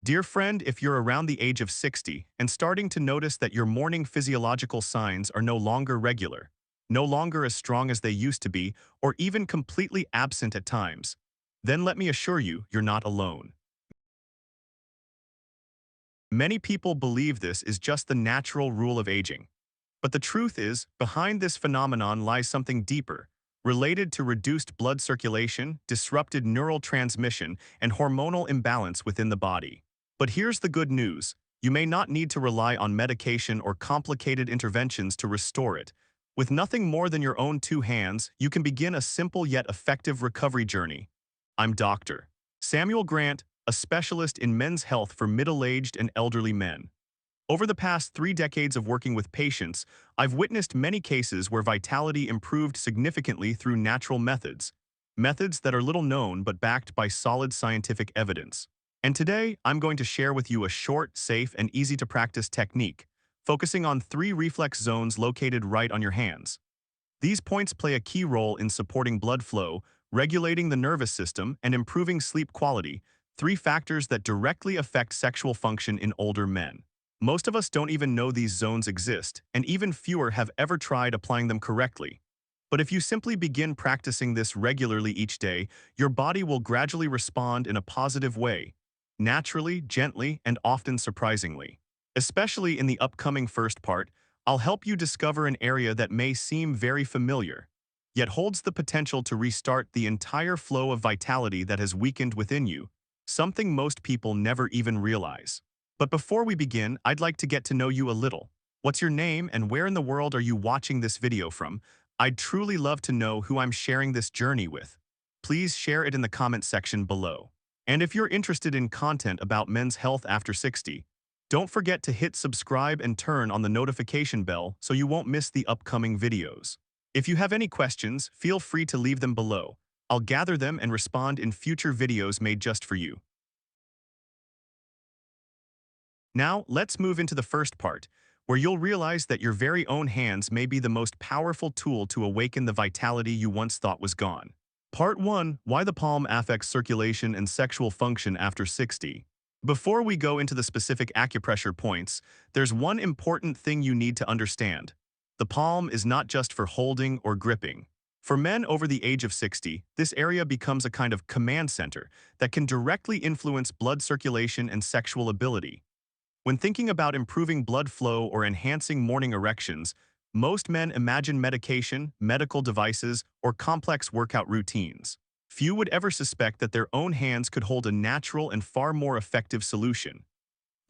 Dear friend, if you're around the age of 60 and starting to notice that your morning physiological signs are no longer regular, no longer as strong as they used to be, or even completely absent at times, then let me assure you, you're not alone. Many people believe this is just the natural rule of aging. But the truth is, behind this phenomenon lies something deeper, related to reduced blood circulation, disrupted neural transmission, and hormonal imbalance within the body. But here's the good news. You may not need to rely on medication or complicated interventions to restore it. With nothing more than your own two hands, you can begin a simple yet effective recovery journey. I'm Dr. Samuel Grant, a specialist in men's health for middle-aged and elderly men. Over the past 3 decades of working with patients, I've witnessed many cases where vitality improved significantly through natural methods. Methods that are little known but backed by solid scientific evidence. And today, I'm going to share with you a short, safe, and easy-to-practice technique, focusing on 3 reflex zones located right on your hands. These points play a key role in supporting blood flow, regulating the nervous system, and improving sleep quality, 3 factors that directly affect sexual function in older men. Most of us don't even know these zones exist, and even fewer have ever tried applying them correctly. But if you simply begin practicing this regularly each day, your body will gradually respond in a positive way, naturally, gently, and often surprisingly. Especially in the upcoming first part, I'll help you discover an area that may seem very familiar, yet holds the potential to restart the entire flow of vitality that has weakened within you, something most people never even realize. But before we begin, I'd like to get to know you a little. What's your name and where in the world are you watching this video from? I'd truly love to know who I'm sharing this journey with. Please share it in the comment section below. And if you're interested in content about men's health after 60, don't forget to hit subscribe and turn on the notification bell so you won't miss the upcoming videos. If you have any questions, feel free to leave them below. I'll gather them and respond in future videos made just for you. Now, let's move into the first part, where you'll realize that your very own hands may be the most powerful tool to awaken the vitality you once thought was gone. Part 1. Why the palm affects circulation and sexual function after 60. Before we go into the specific acupressure points, there's one important thing you need to understand. The palm is not just for holding or gripping. For men over the age of 60, this area becomes a kind of command center that can directly influence blood circulation and sexual ability. When thinking about improving blood flow or enhancing morning erections, most men imagine medication, medical devices, or complex workout routines. Few would ever suspect that their own hands could hold a natural and far more effective solution.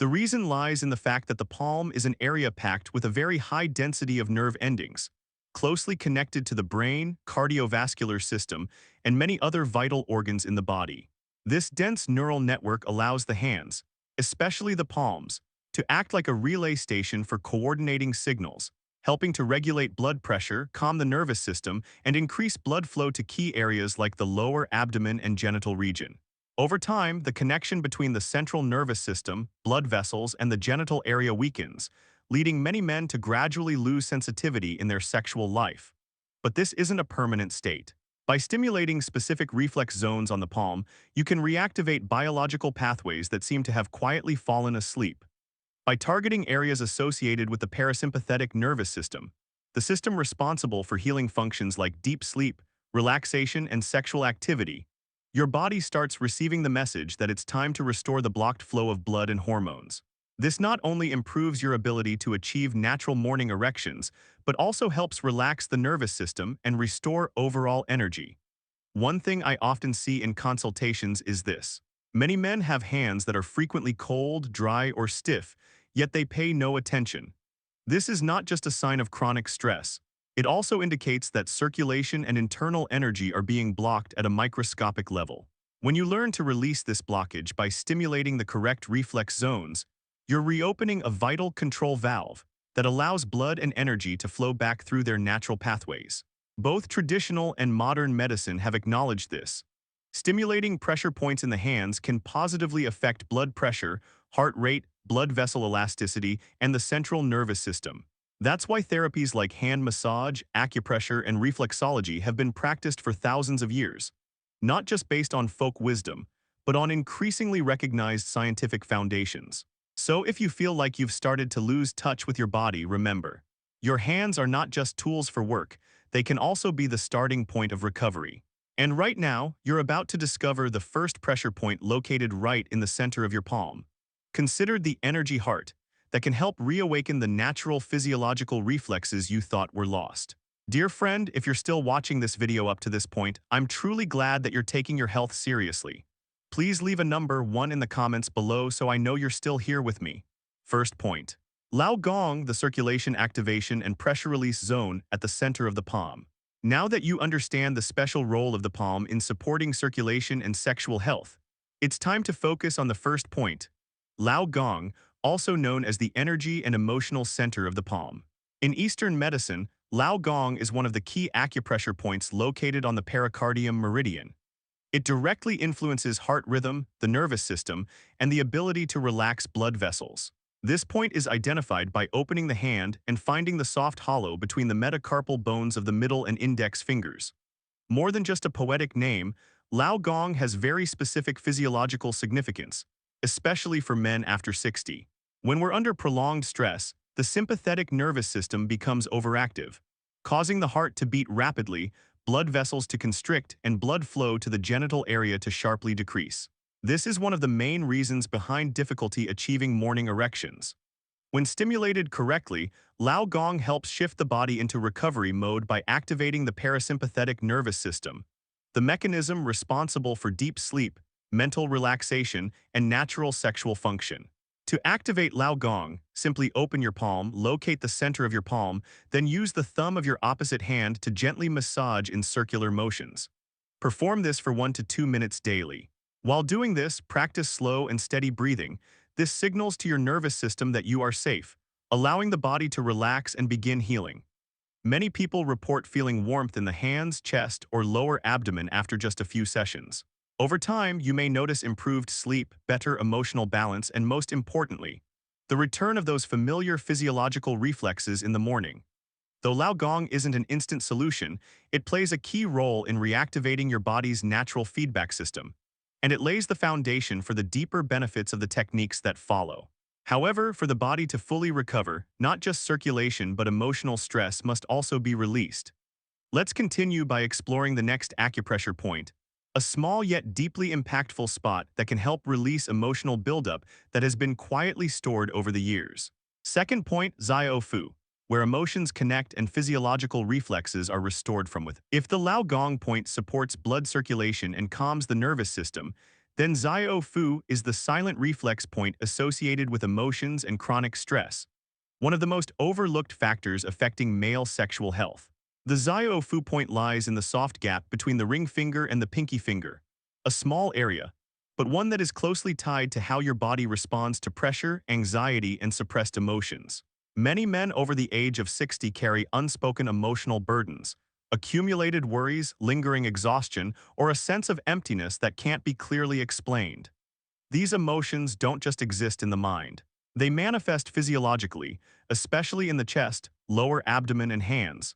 The reason lies in the fact that the palm is an area packed with a very high density of nerve endings, closely connected to the brain, cardiovascular system, and many other vital organs in the body. This dense neural network allows the hands, especially the palms, to act like a relay station for coordinating signals, helping to regulate blood pressure, calm the nervous system, and increase blood flow to key areas like the lower abdomen and genital region. Over time, the connection between the central nervous system, blood vessels, and the genital area weakens, leading many men to gradually lose sensitivity in their sexual life. But this isn't a permanent state. By stimulating specific reflex zones on the palm, you can reactivate biological pathways that seem to have quietly fallen asleep. By targeting areas associated with the parasympathetic nervous system, the system responsible for healing functions like deep sleep, relaxation, and sexual activity, your body starts receiving the message that it's time to restore the blocked flow of blood and hormones. This not only improves your ability to achieve natural morning erections, but also helps relax the nervous system and restore overall energy. One thing I often see in consultations is this. Many men have hands that are frequently cold, dry, or stiff, yet they pay no attention. This is not just a sign of chronic stress. It also indicates that circulation and internal energy are being blocked at a microscopic level. When you learn to release this blockage by stimulating the correct reflex zones, you're reopening a vital control valve that allows blood and energy to flow back through their natural pathways. Both traditional and modern medicine have acknowledged this. Stimulating pressure points in the hands can positively affect blood pressure, heart rate, blood vessel elasticity, and the central nervous system. That's why therapies like hand massage, acupressure, and reflexology have been practiced for thousands of years, not just based on folk wisdom, but on increasingly recognized scientific foundations. So if you feel like you've started to lose touch with your body, remember, your hands are not just tools for work, they can also be the starting point of recovery. And right now, you're about to discover the first pressure point located right in the center of your palm. Consider the energy heart that can help reawaken the natural physiological reflexes you thought were lost. Dear friend, if you're still watching this video up to this point, I'm truly glad that you're taking your health seriously. Please leave a number 1 in the comments below so I know you're still here with me. First point. Lao Gong, the circulation activation and pressure release zone at the center of the palm. Now that you understand the special role of the palm in supporting circulation and sexual health, it's time to focus on the first point. Lao Gong, also known as the energy and emotional center of the palm. In Eastern medicine, Lao Gong is one of the key acupressure points located on the pericardium meridian. It directly influences heart rhythm, the nervous system, and the ability to relax blood vessels. This point is identified by opening the hand and finding the soft hollow between the metacarpal bones of the middle and index fingers. More than just a poetic name, Lao Gong has very specific physiological significance, especially for men after 60. When we're under prolonged stress, the sympathetic nervous system becomes overactive, causing the heart to beat rapidly, blood vessels to constrict, and blood flow to the genital area to sharply decrease. This is one of the main reasons behind difficulty achieving morning erections. When stimulated correctly, Lao Gong helps shift the body into recovery mode by activating the parasympathetic nervous system, the mechanism responsible for deep sleep, mental relaxation, and natural sexual function. To activate Lao Gong, simply open your palm, locate the center of your palm, then use the thumb of your opposite hand to gently massage in circular motions. Perform this for 1 to 2 minutes daily. While doing this, practice slow and steady breathing. This signals to your nervous system that you are safe, allowing the body to relax and begin healing. Many people report feeling warmth in the hands, chest, or lower abdomen after just a few sessions. Over time, you may notice improved sleep, better emotional balance, and most importantly, the return of those familiar physiological reflexes in the morning. Though Lao Gong isn't an instant solution, it plays a key role in reactivating your body's natural feedback system, and it lays the foundation for the deeper benefits of the techniques that follow. However, for the body to fully recover, not just circulation but emotional stress must also be released. Let's continue by exploring the next acupressure point, a small yet deeply impactful spot that can help release emotional buildup that has been quietly stored over the years. Second point, Zyofu, where emotions connect and physiological reflexes are restored from within. If the Lao Gong point supports blood circulation and calms the nervous system, then Zyofu is the silent reflex point associated with emotions and chronic stress, one of the most overlooked factors affecting male sexual health. The Zyofu point lies in the soft gap between the ring finger and the pinky finger, a small area, but one that is closely tied to how your body responds to pressure, anxiety, and suppressed emotions. Many men over the age of 60 carry unspoken emotional burdens, accumulated worries, lingering exhaustion, or a sense of emptiness that can't be clearly explained. These emotions don't just exist in the mind. They manifest physiologically, especially in the chest, lower abdomen, and hands.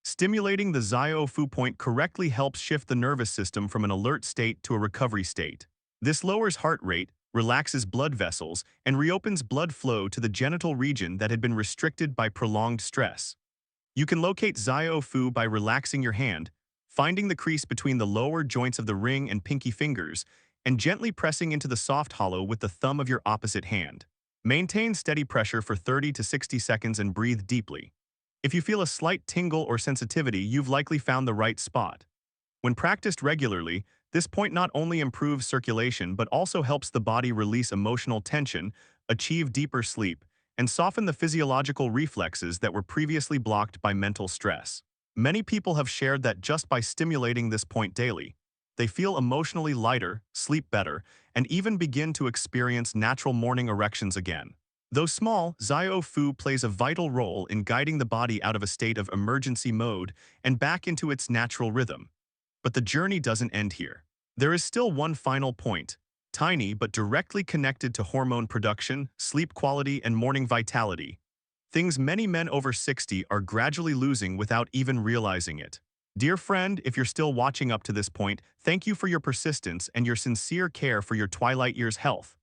Stimulating the Zyofu point correctly helps shift the nervous system from an alert state to a recovery state. This lowers heart rate, relaxes blood vessels, and reopens blood flow to the genital region that had been restricted by prolonged stress. You can locate Zyofu by relaxing your hand, finding the crease between the lower joints of the ring and pinky fingers, and gently pressing into the soft hollow with the thumb of your opposite hand. Maintain steady pressure for 30 to 60 seconds and breathe deeply. If you feel a slight tingle or sensitivity, you've likely found the right spot. When practiced regularly, this point not only improves circulation but also helps the body release emotional tension, achieve deeper sleep, and soften the physiological reflexes that were previously blocked by mental stress. Many people have shared that just by stimulating this point daily, they feel emotionally lighter, sleep better, and even begin to experience natural morning erections again. Though small, Zyofu plays a vital role in guiding the body out of a state of emergency mode and back into its natural rhythm. But the journey doesn't end here. There is still one final point, tiny but directly connected to hormone production, sleep quality, and morning vitality. Things many men over 60 are gradually losing without even realizing it. Dear friend, if you're still watching up to this point, thank you for your persistence and your sincere care for your twilight years' health.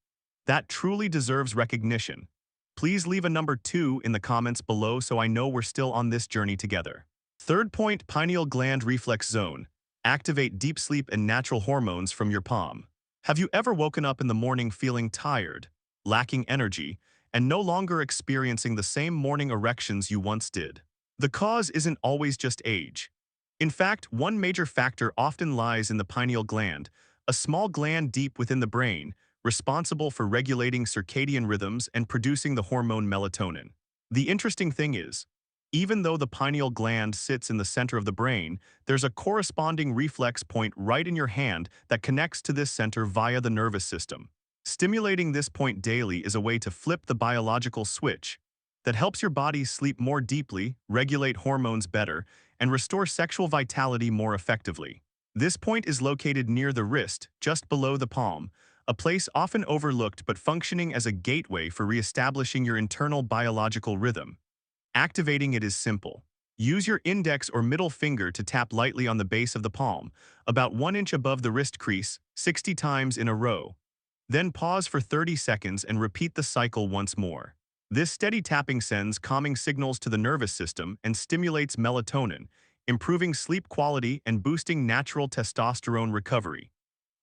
That truly deserves recognition. Please leave a number 2 in the comments below so I know we're still on this journey together. Third point, pineal gland reflex zone. Activate deep sleep and natural hormones from your palm. Have you ever woken up in the morning feeling tired, lacking energy, and no longer experiencing the same morning erections you once did? The cause isn't always just age. In fact, one major factor often lies in the pineal gland, a small gland deep within the brain, responsible for regulating circadian rhythms and producing the hormone melatonin. The interesting thing is, even though the pineal gland sits in the center of the brain, there's a corresponding reflex point right in your hand that connects to this center via the nervous system. Stimulating this point daily is a way to flip the biological switch that helps your body sleep more deeply, regulate hormones better, and restore sexual vitality more effectively. This point is located near the wrist, just below the palm, a place often overlooked but functioning as a gateway for reestablishing your internal biological rhythm. Activating it is simple. Use your index or middle finger to tap lightly on the base of the palm, about 1 inch above the wrist crease, 60 times in a row. Then pause for 30 seconds and repeat the cycle once more. This steady tapping sends calming signals to the nervous system and stimulates melatonin, improving sleep quality and boosting natural testosterone recovery.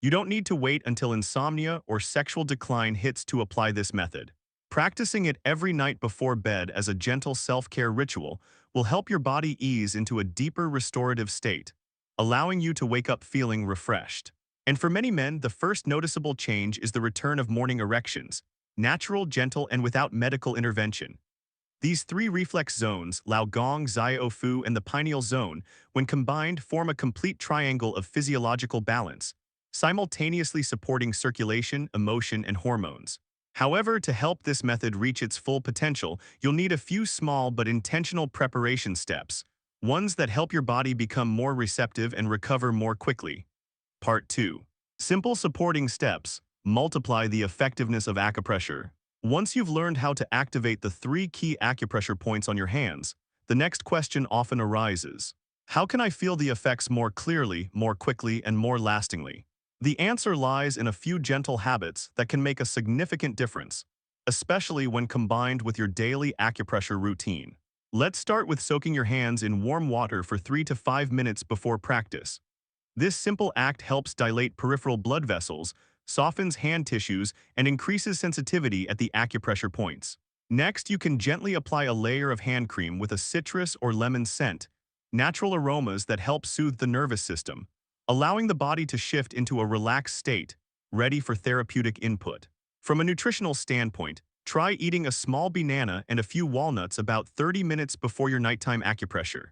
You don't need to wait until insomnia or sexual decline hits to apply this method. Practicing it every night before bed as a gentle self-care ritual will help your body ease into a deeper restorative state, allowing you to wake up feeling refreshed. And for many men, the first noticeable change is the return of morning erections, natural, gentle, and without medical intervention. These three reflex zones, Lao Gong, Zyofu, and the pineal zone, when combined, form a complete triangle of physiological balance, simultaneously supporting circulation, emotion, and hormones. However, to help this method reach its full potential, you'll need a few small but intentional preparation steps, ones that help your body become more receptive and recover more quickly. Part 2. Simple supporting steps. Multiply the effectiveness of acupressure. Once you've learned how to activate the 3 key acupressure points on your hands, the next question often arises. How can I feel the effects more clearly, more quickly, and more lastingly? The answer lies in a few gentle habits that can make a significant difference, especially when combined with your daily acupressure routine. Let's start with soaking your hands in warm water for 3 to 5 minutes before practice. This simple act helps dilate peripheral blood vessels, softens hand tissues, and increases sensitivity at the acupressure points. Next, you can gently apply a layer of hand cream with a citrus or lemon scent, natural aromas that help soothe the nervous system, allowing the body to shift into a relaxed state, ready for therapeutic input. From a nutritional standpoint, try eating a small banana and a few walnuts about 30 minutes before your nighttime acupressure.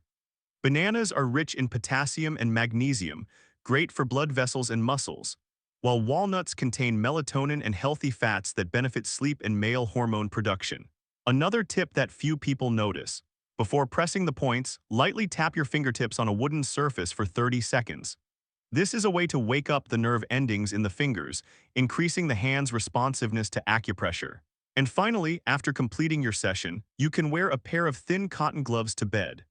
Bananas are rich in potassium and magnesium, great for blood vessels and muscles, while walnuts contain melatonin and healthy fats that benefit sleep and male hormone production. Another tip that few people notice: before pressing the points, lightly tap your fingertips on a wooden surface for 30 seconds. This is a way to wake up the nerve endings in the fingers, increasing the hand's responsiveness to acupressure. And finally, after completing your session, you can wear a pair of thin cotton gloves to bed.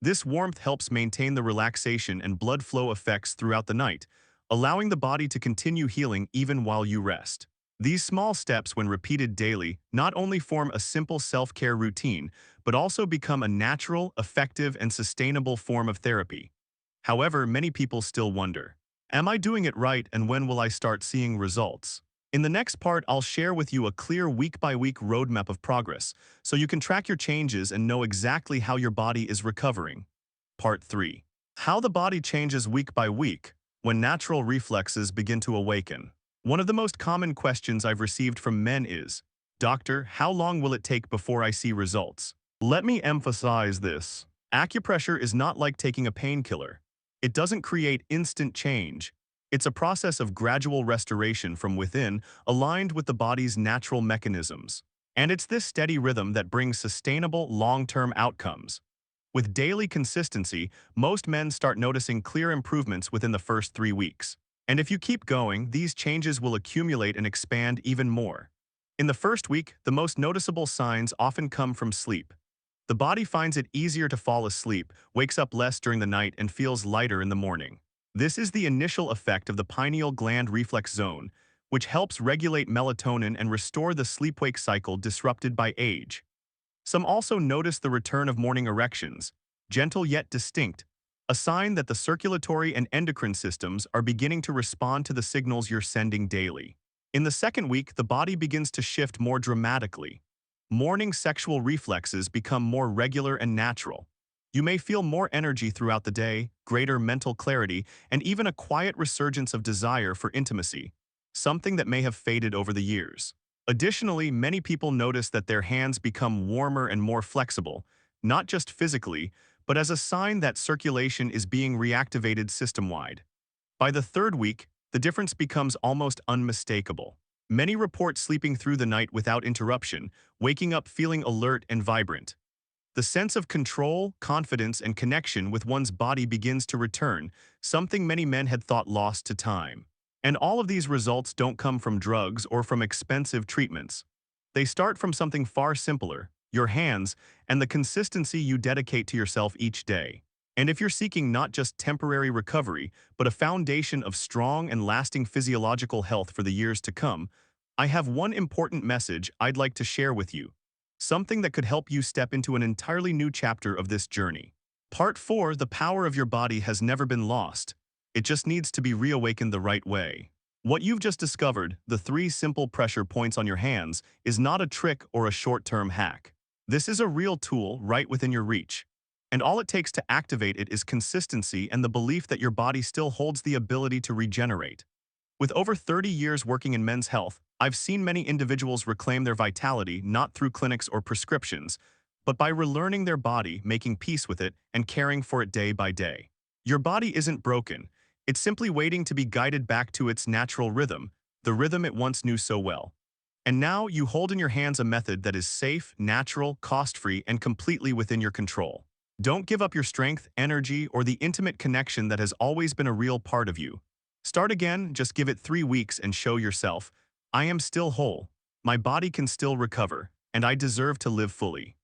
This warmth helps maintain the relaxation and blood flow effects throughout the night, allowing the body to continue healing even while you rest. These small steps, when repeated daily, not only form a simple self-care routine, but also become a natural, effective, and sustainable form of therapy. However, many people still wonder, am I doing it right and when will I start seeing results? In the next part, I'll share with you a clear week-by-week roadmap of progress, so you can track your changes and know exactly how your body is recovering. Part 3. How the body changes week by week when natural reflexes begin to awaken. One of the most common questions I've received from men is, "Doctor, how long will it take before I see results?" Let me emphasize this. Acupressure is not like taking a painkiller. It doesn't create instant change. It's a process of gradual restoration from within, aligned with the body's natural mechanisms. And it's this steady rhythm that brings sustainable, long-term outcomes. With daily consistency, most men start noticing clear improvements within the first 3 weeks. And if you keep going, these changes will accumulate and expand even more. In the first week, the most noticeable signs often come from sleep. The body finds it easier to fall asleep, wakes up less during the night, and feels lighter in the morning. This is the initial effect of the pineal gland reflex zone, which helps regulate melatonin and restore the sleep-wake cycle disrupted by age. Some also notice the return of morning erections, gentle yet distinct, a sign that the circulatory and endocrine systems are beginning to respond to the signals you're sending daily. In the second week, the body begins to shift more dramatically. Morning sexual reflexes become more regular and natural. You may feel more energy throughout the day, greater mental clarity, and even a quiet resurgence of desire for intimacy, something that may have faded over the years. Additionally, many people notice that their hands become warmer and more flexible, not just physically, but as a sign that circulation is being reactivated system-wide. By the third week, the difference becomes almost unmistakable. Many report sleeping through the night without interruption, waking up feeling alert and vibrant. The sense of control, confidence, and connection with one's body begins to return, something many men had thought lost to time. And all of these results don't come from drugs or from expensive treatments. They start from something far simpler, your hands, and the consistency you dedicate to yourself each day. And if you're seeking not just temporary recovery, but a foundation of strong and lasting physiological health for the years to come, I have one important message I'd like to share with you. Something that could help you step into an entirely new chapter of this journey. Part 4, the power of your body has never been lost. It just needs to be reawakened the right way. What you've just discovered, the 3 simple pressure points on your hands, is not a trick or a short-term hack. This is a real tool right within your reach. And all it takes to activate it is consistency and the belief that your body still holds the ability to regenerate. With over 30 years working in men's health, I've seen many individuals reclaim their vitality not through clinics or prescriptions, but by relearning their body, making peace with it, and caring for it day by day. Your body isn't broken. It's simply waiting to be guided back to its natural rhythm, the rhythm it once knew so well. And now you hold in your hands a method that is safe, natural, cost-free, and completely within your control. Don't give up your strength, energy, or the intimate connection that has always been a real part of you. Start again, just give it 3 weeks and show yourself, I am still whole, my body can still recover, and I deserve to live fully.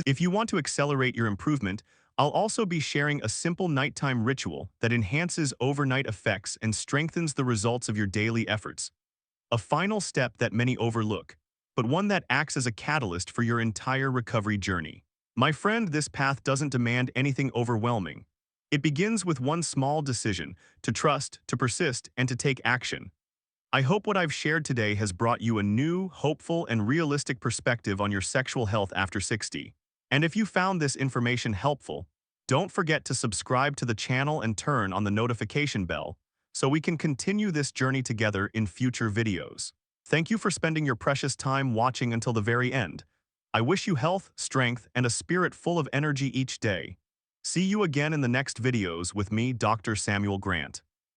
If you want to accelerate your improvement, I'll also be sharing a simple nighttime ritual that enhances overnight effects and strengthens the results of your daily efforts. A final step that many overlook, but one that acts as a catalyst for your entire recovery journey. My friend, this path doesn't demand anything overwhelming. It begins with one small decision, to trust, to persist, and to take action. I hope what I've shared today has brought you a new, hopeful, and realistic perspective on your sexual health after 60. And if you found this information helpful, don't forget to subscribe to the channel and turn on the notification bell so we can continue this journey together in future videos. Thank you for spending your precious time watching until the very end. I wish you health, strength, and a spirit full of energy each day. See you again in the next videos with me, Dr. Samuel Grant.